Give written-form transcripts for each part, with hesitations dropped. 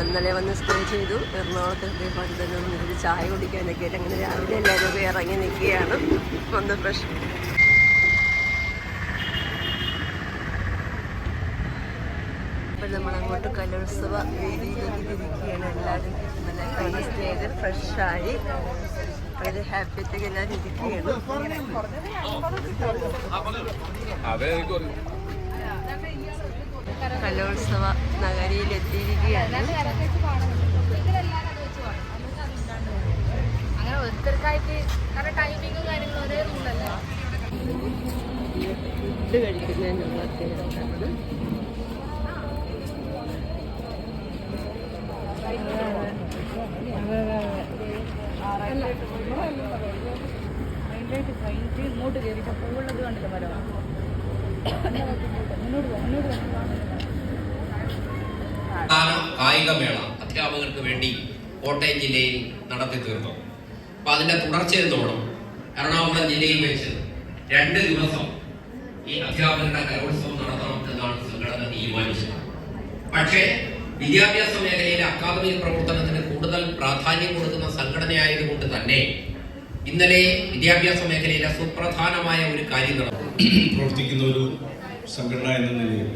ഇന്നലെ വന്ന് സ്റ്റേ ചെയ്തു. എറണാകുളത്തൊക്കെ പണ്ട് തന്നെ ഒരു ചായ കുടിക്കാനൊക്കെ ആയിട്ട് അങ്ങനെ രാവിലെ എല്ലാവരും ഇറങ്ങി നിൽക്കുകയാണ്. ഒന്ന് ഫ്രഷ് ഇപ്പം നമ്മളങ്ങോട്ട് കലോത്സവ വേദിയിലേക്ക് തിരിക്കുകയാണ്. എല്ലാവരും നല്ല സ്റ്റേ ചെയ്ത് ഫ്രഷായി വളരെ ഹാപ്പിയായിട്ടൊക്കെ എല്ലാവരും ഇരിക്കുകയാണ്. കലോത്സവ നഗരിയിലെത്തിയിരിക്കുകയാണ്. ഫുഡ് കഴിക്കുന്നതിനുള്ള തിരക്കാണ്. ഇങ്ങോട്ട് കയറി പോകുന്നത് കണ്ടില്ല മരമാണ്. കായികമേള അധ്യാപകർക്ക് വേണ്ടി കോട്ടയം ജില്ലയിൽ നടത്തി തീർത്തു. അപ്പൊ അതിന്റെ തുടർച്ചയെന്നോണം എറണാകുളം ജില്ലയിൽ വെച്ച് 2 ദിവസം ഈ അധ്യാപകരുടെ കലോത്സവം നടത്തണം എന്നാണ് സംഘടന തീരുമാനിച്ചത്. പക്ഷേ വിദ്യാഭ്യാസ മേഖലയിലെ അക്കാദമിക പ്രവർത്തനത്തിന് കൂടുതൽ പ്രാധാന്യം കൊടുക്കുന്ന സംഘടനയായതുകൊണ്ട് തന്നെ ഇന്നലെ വിദ്യാഭ്യാസ മേഖലയിലെ സുപ്രധാനമായ ഒരു കാര്യം പ്രവർത്തിക്കുന്ന ഒരു സംഘടന എന്ന നിലയിൽ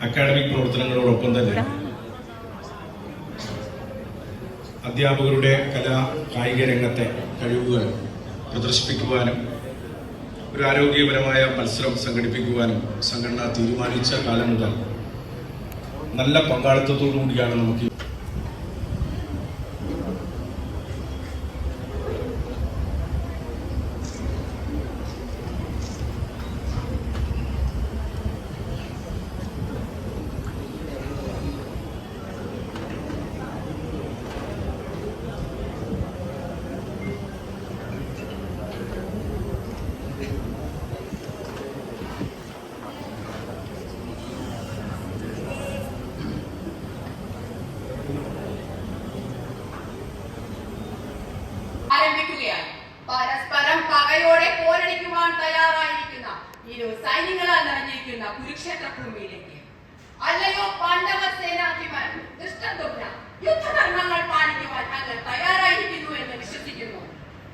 അക്കാഡമിക് പ്രവർത്തനങ്ങളോടൊപ്പം തന്നെ അധ്യാപകരുടെ കലാ കായിക രംഗത്തെ കഴിവുകൾ പ്രദർശിപ്പിക്കുവാനും ഒരു ആരോഗ്യപരമായ മത്സരം സംഘടിപ്പിക്കുവാനും സംഘടന തീരുമാനിച്ച കാലം മുതൽ നല്ല പങ്കാളിത്തത്തോടു കൂടിയാണ് നമുക്ക് പരസ്പരം പകയോടെ പോരടിക്കുവാൻ തയ്യാറായിരിക്കുന്ന ഇരു സൈന്യങ്ങളാൽ നിറഞ്ഞിരിക്കുന്ന കുരുക്ഷേത്ര ഭൂമിയിലേക്ക് അല്ലയോ പാണ്ഡവ സേനാധിപൻ ദൃഷ്ടദ്യുമ്ന യുദ്ധധർമ്മങ്ങൾ പാലിക്കുവാൻ അങ്ങ് തയ്യാറായിരിക്കുന്നു എന്ന് വിശ്വസിക്കുന്നു.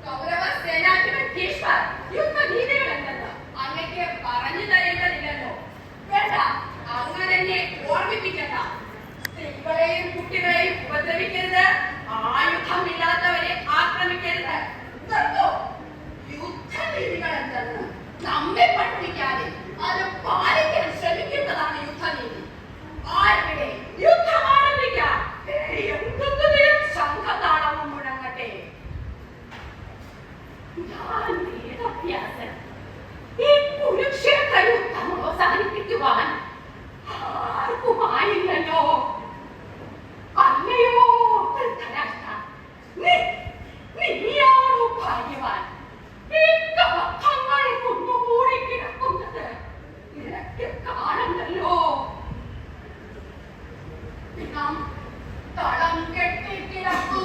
കൗരവ സേനാധിപൻ ഭീഷ്മർ യുദ്ധഭീതികൾ എന്തെന്ന് അങ്ങക്ക് പറഞ്ഞു തരേണ്ടതില്ലല്ലോ. വേണ്ട, അങ്ങനെ ഓർമ്മിപ്പിക്കണ്ട. സ്ത്രീകളെയും കുട്ടികളെയും ഉപദ്രവിക്കരുത്, ആയുധമില്ലാത്തവരെ ആക്രമിക്കരുത്. യുദ്ധനീതികൾ എന്തെന്ന് നമ്മെ പഠിപ്പിക്കാതെ അത് പാലിക്കാൻ ശ്രമിക്കുന്നതാണ് യുദ്ധനീതി. ആരുടെ യുദ്ധം ആരംഭിക്കാൻ ശംഖതാളവും മുഴങ്ങട്ടെ. ഞാൻ വേദവ്യാസൻ ഈ കുരുക്ഷേത്ര യുദ്ധം അവസാനിപ്പിക്കുവാൻ ആർക്കുമായില്ലല്ലോ. അല്ലയോ ധൃതരാഷ്ട്ര, നീയാണോ ഭാഗ്യവാൻ? ബദ്ധങ്ങൾ കുന്നുകൂടി കിടക്കുന്നത് നിനക്ക് കാണുന്നല്ലോ. തളം കെട്ടി കിടക്കും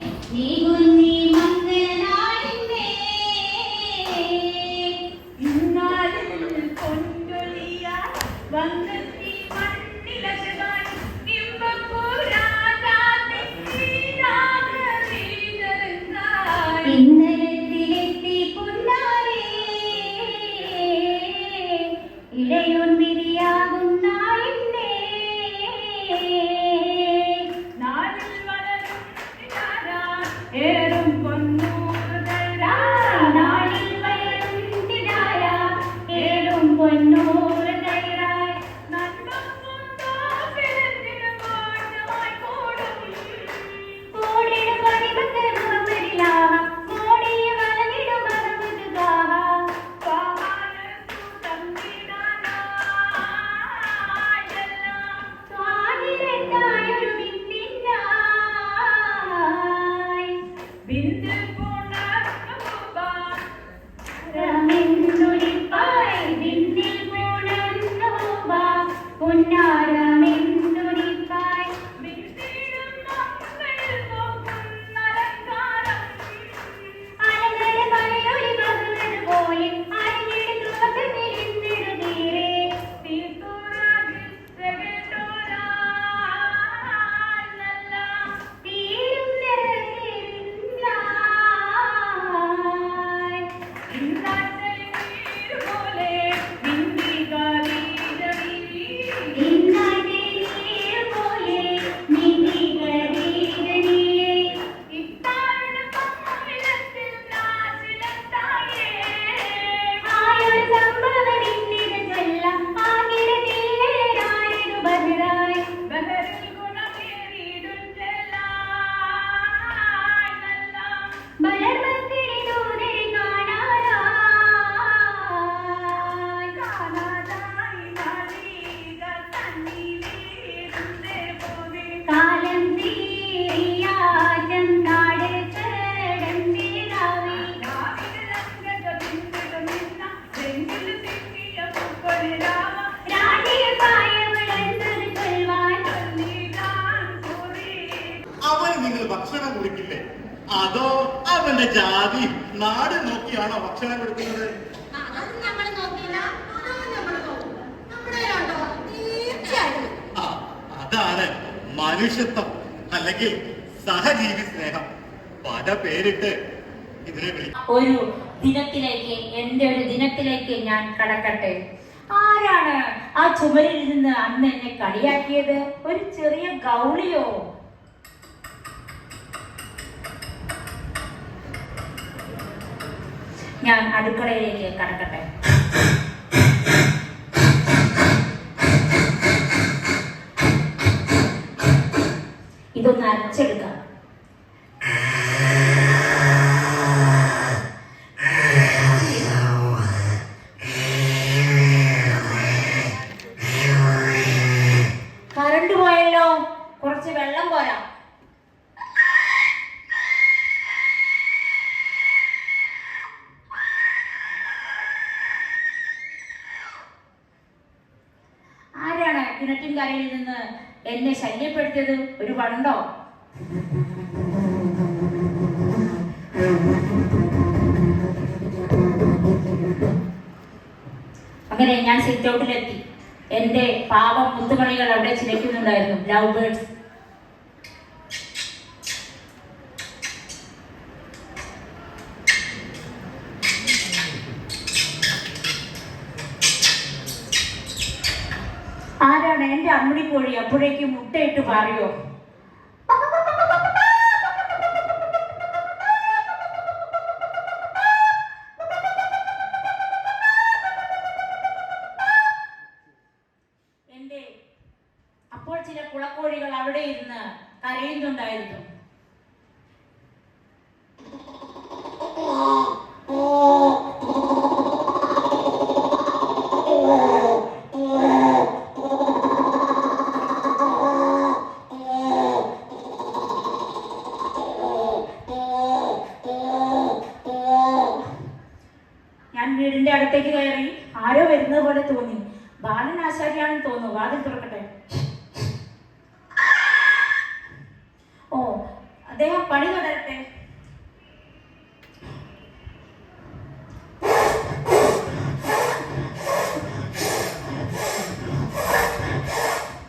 ഭക്ഷണം കൊടുക്കില്ലേ? അതോ അവന്റെ ജാതി നാട് നോക്കിയാണോ ഭക്ഷണം കൊടുക്കുന്നത്? അതാണ് മനുഷ്യത്വം, അല്ലെങ്കിൽ സഹജീവി സ്നേഹം. പല പേരിട്ട് ഇതിനെ വിളിക്കും. ഒരു ദിനത്തിലേക്ക്, എന്റെ ഒരു ദിനത്തിലേക്ക് ഞാൻ കടക്കട്ടെ. ആരാണ് ആ ചുമരിൽ നിന്ന് അന്ന് എന്നെ കളിയാക്കിയത്? ഒരു ചെറിയ ഗൗളിയോ? ഞാൻ അടുക്കളയിലേക്ക് കടക്കട്ടെ. ഇതൊന്ന് അരച്ചെടുക്കാം. കറണ്ട് പോയല്ലോ, കുറച്ച് വെള്ളം പോരാ. ആരാണ് കിണറ്റിൻകരയിൽ നിന്ന് എന്നെ ശല്യപ്പെടുത്തിയത്? ഒരു വണ്ടോ? അങ്ങനെ ഞാൻ സിറ്റ് ഔട്ടിലെത്തി. എന്റെ പാവം മുത്തുമണികൾ അവിടെ ചിലയ്ക്കുന്നുണ്ടായിരുന്നു. Love birds. ആരാണ്? എന്റെ അമ്മിണിക്കോഴി അപ്പോഴേക്കും മുട്ടയിട്ട് പറയോ? അപ്പോൾ ചില കുളക്കോഴികൾ അവിടെ ഇരുന്ന് കരയുന്നുണ്ടായിരുന്നു. ഞാൻ വീടിന്റെ അടുത്തേക്ക് കയറി. ആരോ വരുന്നത് പോലെ തോന്നി. ബാലൻ ആശാരിയാണെന്ന് തോന്നുന്നു. വാതിൽ തുറക്കട്ടെ. ഓ, അദ്ദേഹം പണി തുടരട്ടെ.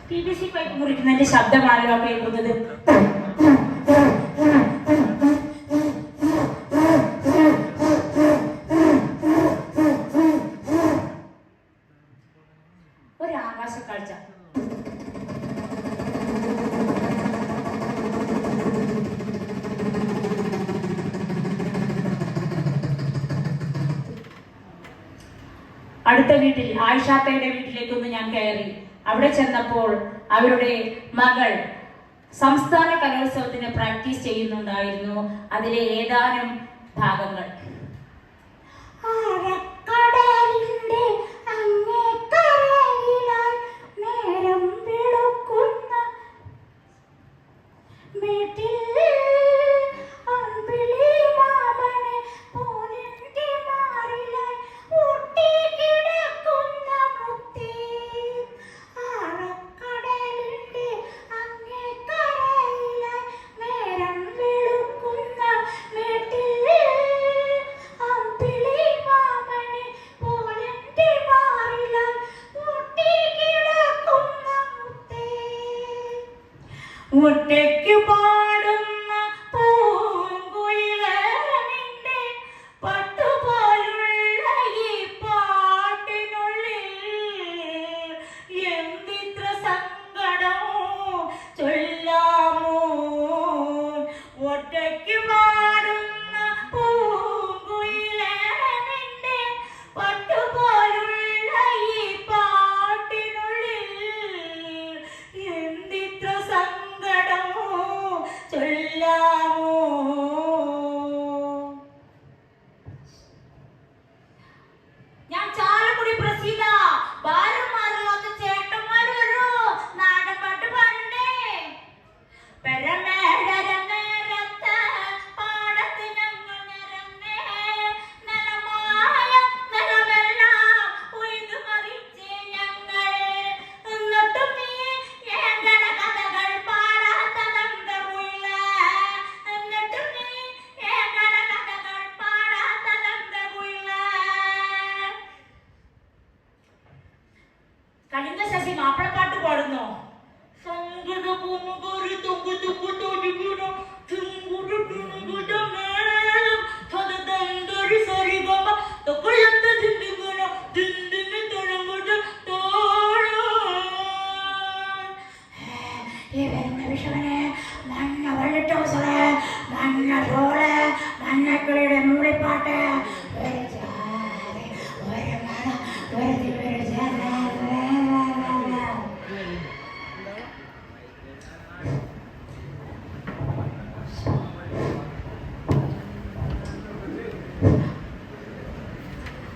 PVC പൈപ്പ് മുറിക്കുന്നതിന്റെ ശബ്ദമാണല്ലോ കേൾക്കുന്നത്. ഒരു ആകാശക്കാഴ്ച. അടുത്ത വീട്ടിൽ ആയിഷാത്തയുടെ വീട്ടിലേക്കൊന്ന് ഞാൻ കയറി. അവിടെ ചെന്നപ്പോൾ അവരുടെ മകൾ സംസ്ഥാന കലോത്സവത്തിന് പ്രാക്ടീസ് ചെയ്യുന്നുണ്ടായിരുന്നു. അതിലെ ഏതാനും ഭാഗങ്ങൾ. ഒറ്റയ്ക്ക് പാടുന്ന പൂങ്കുയിലേ നിന്റെ പട്ടുപോലുള്ള ഈ പാട്ടിനുള്ളിൽ എന്തിത്ര സങ്കടം ചൊല്ലാമോ? ഒറ്റയ്ക്ക് പാടുന്ന പൂങ്കുയിലേ നിന്റെ പട്ടുപോലുള്ള ഈ പാട്ടിനുള്ളിൽ എന്തിത്ര സങ്കടം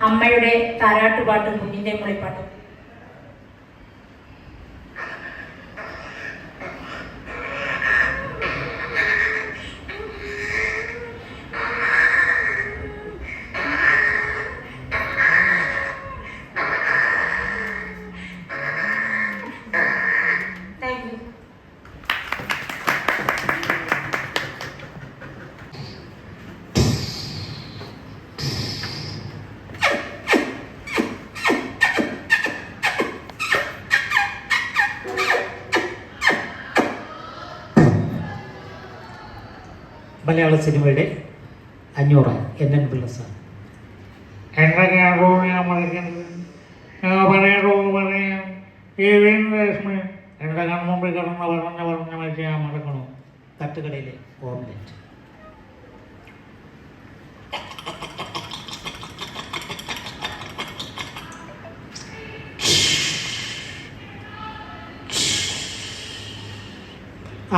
അമ്മയുടെ താരാട്ടുപാട്ടും കുഞ്ഞിൻ്റെ മുളിപ്പാട്ടും. മലയാള സിനിമയുടെ 500 NN പിള്ള സാർ. എന്തൊക്കെയാണോ ഞാൻ പഠിക്കുന്നത്? പറയാം ഈ വീണ്ടും എൻ്റെ കൺമുമ്പിൽ കിടന്ന് പറഞ്ഞ വെച്ച് ഞാൻ മറക്കണോ? തട്ടുകടയിലെ ഓംലെറ്റ്.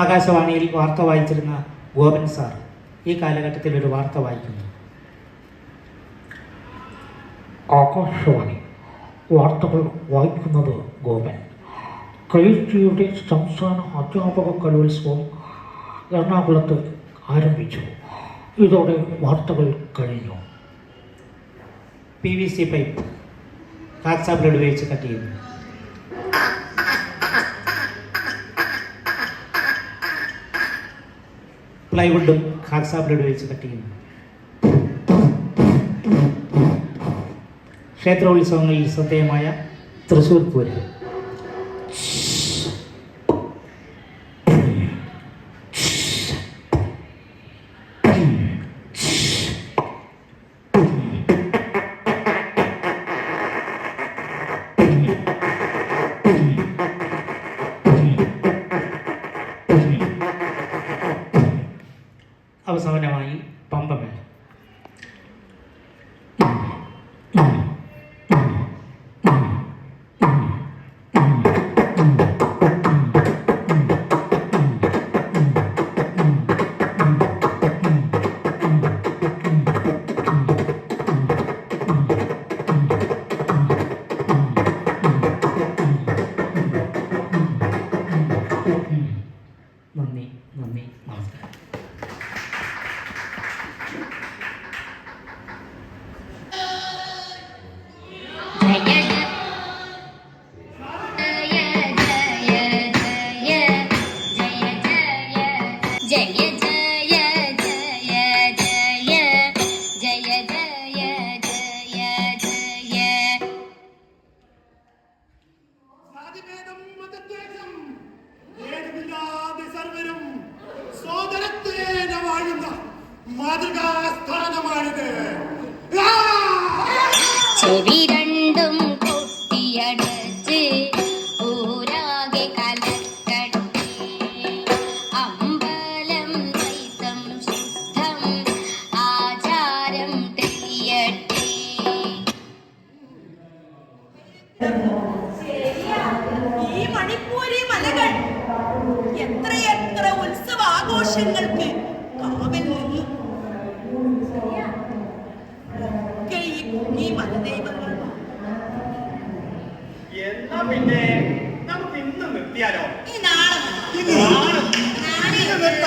ആകാശവാണിയിൽ വാർത്ത വായിച്ചിരുന്ന ഗോപൻ സാർ ഈ കാലഘട്ടത്തിൽ ഒരു വാർത്ത വായിക്കുന്നു. ആകാശവാണി വാർത്തകൾ വായിക്കുന്നത് ഗോപൻ. KG സംസ്ഥാന അധ്യാപക കലോത്സവം എറണാകുളത്ത് ആരംഭിച്ചു. ഇതോടെ വാർത്തകൾ കഴിഞ്ഞു. PVC പൈപ്പ് കാക്സാബിലോട് ഉപയോഗിച്ച് കട്ട് ചെയ്യുന്നു. പ്ലൈവുഡും കാക്സാബിലോട് ഉപയോഗിച്ച് കട്ട് ചെയ്യുന്നു. ക്ഷേത്രോത്സവങ്ങളിൽ ശ്രദ്ധേയമായ തൃശ്ശൂർ പൂരം. അവസാനമായി പമ്പമേളം. നന്ദി, നമസ്കാരം. ചെവി രണ്ടും കൊട്ടിയടച്ച് ഊരാകെ കലക്കട്ടെ, അമ്പലം സൈതം ശുദ്ധം ആചാരം തെളിയട്ടെ. ഈ മണിപ്പൂരി മലകൾ എത്രയെത്ര ഉത്സവാഘോഷങ്ങൾക്ക് കാവൽ നിന്നു. ഈ മലദൈവങ്ങൾ എന്നാ പിന്നെ നമുക്ക് ഇന്ന് നിർത്തിയാലോ? ഈ നാളെ എല്ലാരും എത്ര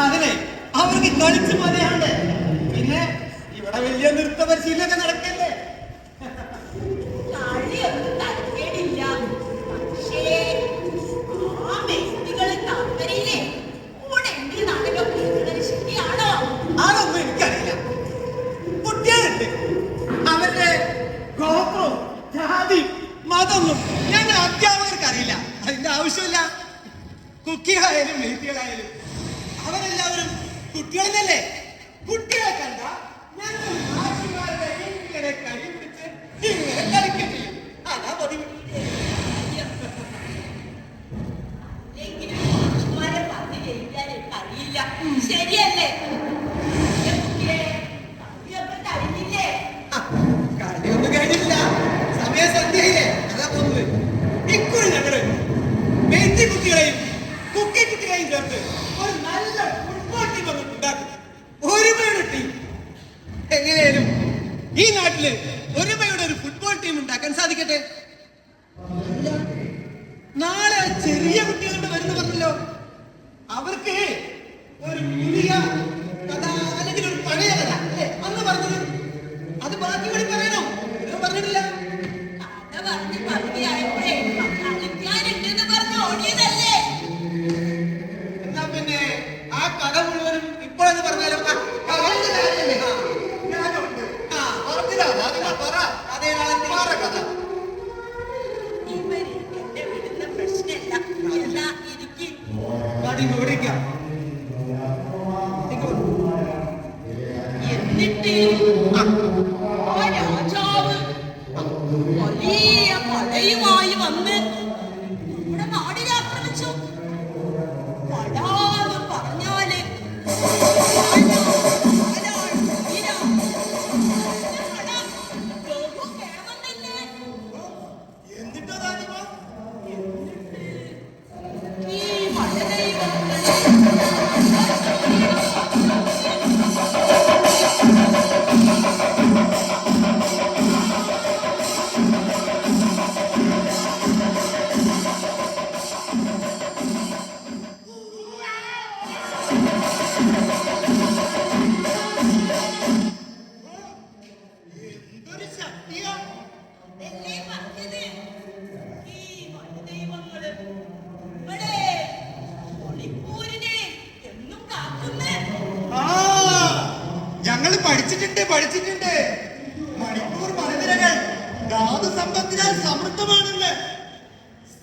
അതിനെ അവർക്ക് കളിച്ചു പോലെയുണ്ട്. പിന്നെ ഇവിടെ വലിയ നൃത്ത പരിശീലനം നടക്കല്ലേ? കളിയൊന്നും നടക്കേണ്ടില്ല. പക്ഷേ കുക്കികളായാലും മെയ്ത്തികളായാലും അവരെല്ലാവരും കുട്ടികളല്ലേ? കുട്ടികളെ കണ്ട ഞങ്ങൾ മാഷിമാരുടെ ഇങ്ങനെ കൈ പിടിച്ച് ഇങ്ങനെ കളിക്കുകയും ചെയ്യും. അതാ പതിവ്. അറിയില്ല, ശരിയല്ലേ? കളിയൊന്നും കഴിഞ്ഞില്ല, സമയസന്ധ്യയില്ലേ? അതാ പോകുന്നത്. ഇക്കുറി ഞങ്ങള് മെയ്ത്തി കുട്ടികളെയും കുക്കി കുട്ടികളെയും ചേർത്ത് ഒരു നല്ല ഫുട്ബോൾ ടീം അങ്ങ് ഉണ്ടാക്കും. ഒരുമയുടെ ടീം. എങ്ങനെയാലും ഈ നാട്ടില് ഒരുമയുടെ ഒരു ഫുട്ബോൾ ടീം ഉണ്ടാക്കാൻ സാധിക്കട്ടെ. നാളെ ചെറിയ കുട്ടികളുടെ വരുന്ന പറഞ്ഞല്ലോ, അവർക്ക് ഒരു പുതിയ കഥ അല്ലെങ്കിൽ ഒരു പഴയ കഥ അല്ലേ അന്ന് പറഞ്ഞത്, അത് ബാക്കി കൂടി പറയണോ? പറഞ്ഞിട്ടില്ല. കഥ പറഞ്ഞ് പകുതിയായപ്പോഴേ കളിക്കാനുണ്ടെന്ന് പറഞ്ഞ് ഓടിയതല്ലേ? എന്നാ പിന്നെ ആ കഥ മുഴുവനും ഇപ്പോഴെന്ന് പറഞ്ഞാലോ? ഇവര് എന്നെ വിടുന്ന പ്രശ്നമില്ല. എന്നാ ഇരിക്കും. എന്നിട്ട് ആ രാജാവ് വലിയ പടയുമായി വന്ന് നമ്മുടെ നാടിനെ ആക്രമിച്ചു. പടാന്ന് പറഞ്ഞാല് ഞങ്ങൾ പഠിച്ചിട്ടുണ്ട്. മണിപ്പൂർ മലനിരകൾ ധാതു സമ്പത്തിനാൽ സമൃദ്ധമാണെന്ന്.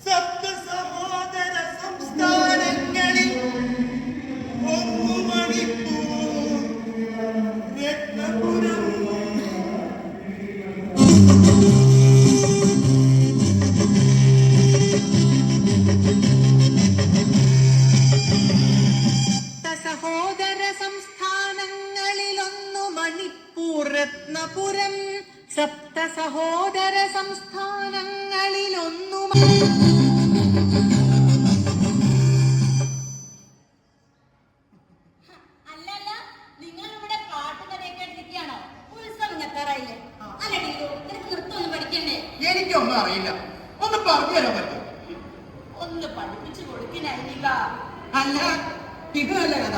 സപ്ത സഹോദര സംസ്ഥാനങ്ങളിൽ ഒന്നു മണിപ്പൂർ രത്നപുരം. സഹോദര സംസ്ഥാനങ്ങളിലൊന്നു മണിപ്പൂർ രത്നപുരം. സപ്ത സഹോദര സംസ്ഥാനങ്ങളിലൊന്നു. അല്ലല്ല, നിങ്ങൾ ഇവിടെ പാട്ടുകഥയൊക്കെ എടുത്തിരിക്കുകയാണോ? ഉത്സവം എത്താറായില്ലേ? അല്ലടി, നിനക്ക് നൃത്തമൊന്നും പഠിക്കണ്ടേ? എനിക്കൊന്നും അറിയില്ല, ഒന്ന് പറഞ്ഞു തരാൻ പറ്റും? ഒന്ന് പഠിപ്പിച്ചു കൊടുക്കില്ല. അല്ല, ഇത് നല്ല കഥ.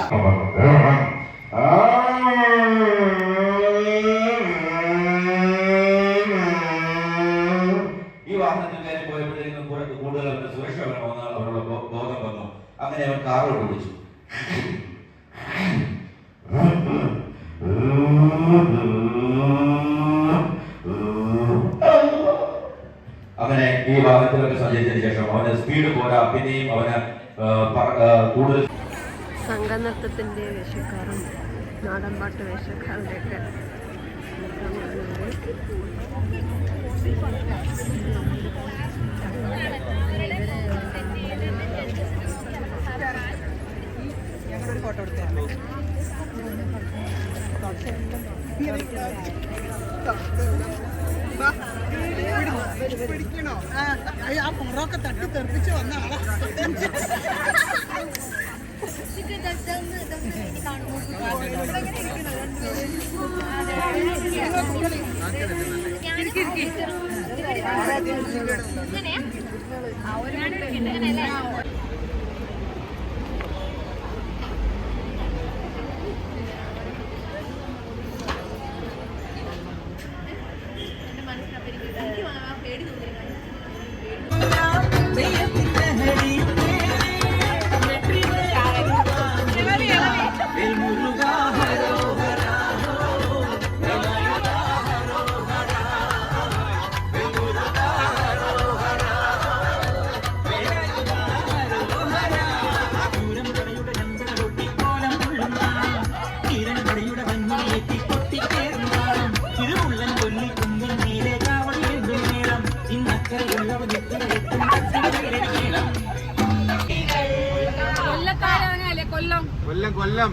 ഈ വാഹനത്തിൽ കയറി പോയപ്പോഴേക്കും കൂടുതൽ അവരുടെ സുരക്ഷ വേണമെന്ന് അവരുടെ ബോധം വന്നു. അങ്ങനെ അവൻ കാറോട് വിളിച്ചു. അങ്ങനെ ഈ വാഹനത്തിലൊക്കെ സഞ്ചരിച്ചതിന് ശേഷം അവന് സ്പീഡ് പോരാ, പിന്നെയും അവന് കൂടുതൽ സംഘനൃത്തത്തിൻ്റെ വേഷക്കാരും നാടൻപാട്ട് വേഷക്കാരുടെയൊക്കെ ഫോട്ടോ എടുത്തോ. പിടിക്കണോ? ആ പുറമൊക്കെ തട്ടി തെറിപ്പിച്ച് വന്ന ആളാ. കൊല്ലം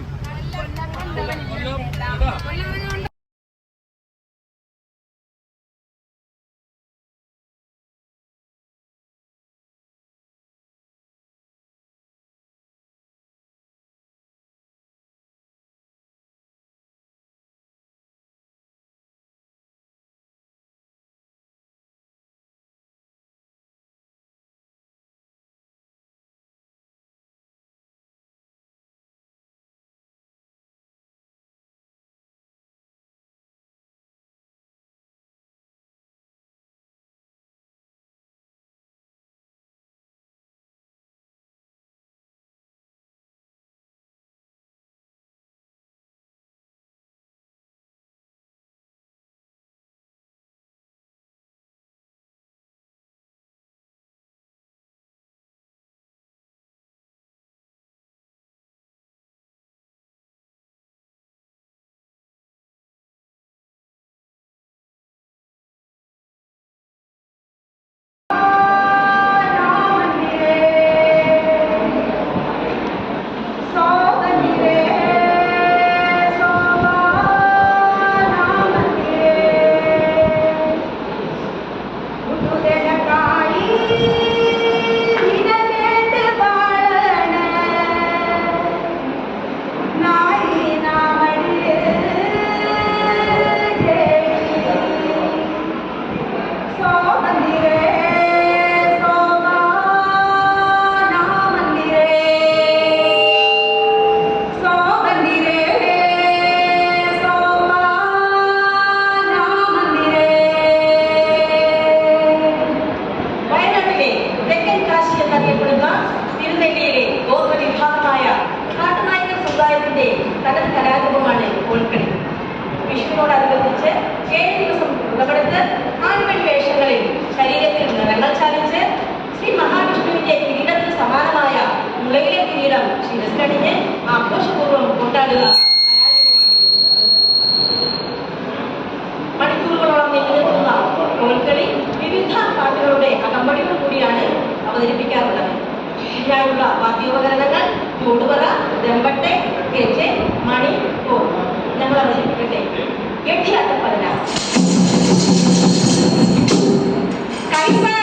തനത് കലാരൂപമാണ് കോൽക്കളി. വിഷുവിനോടനുബന്ധിച്ച് 7 ദിവസം വ്രതമെടുത്ത് ആൺപെൺ വേഷങ്ങളിൽ ശരീരത്തിൽ നിറങ്ങൾ ചാലിച്ച് ശ്രീ മഹാവിഷ്ണുവിന്റെ കിരീടത്തിന് സമാനമായ മുളയിലെ കിരീടം ശിരസ്സണിഞ്ഞ് ആഘോഷപൂർവ്വം കൊണ്ടാടുക മണിക്കൂറുകളോളം നീണ്ടു നിൽക്കുന്ന കോൽക്കളി വിവിധ പാട്ടുകളുടെ അകമ്പടിയോട് കൂടിയാണ് അവതരിപ്പിക്കാറുള്ളത്. ഇതിനായുള്ള വാദ്യോപകരണങ്ങൾ ചൂടുപറ, ദമ്പട്ടെ, ഗജ, മണി, കോൽ. ഞങ്ങൾ അവതരിപ്പിക്കട്ടെ. ഗട്ടിയാട്ടം 16.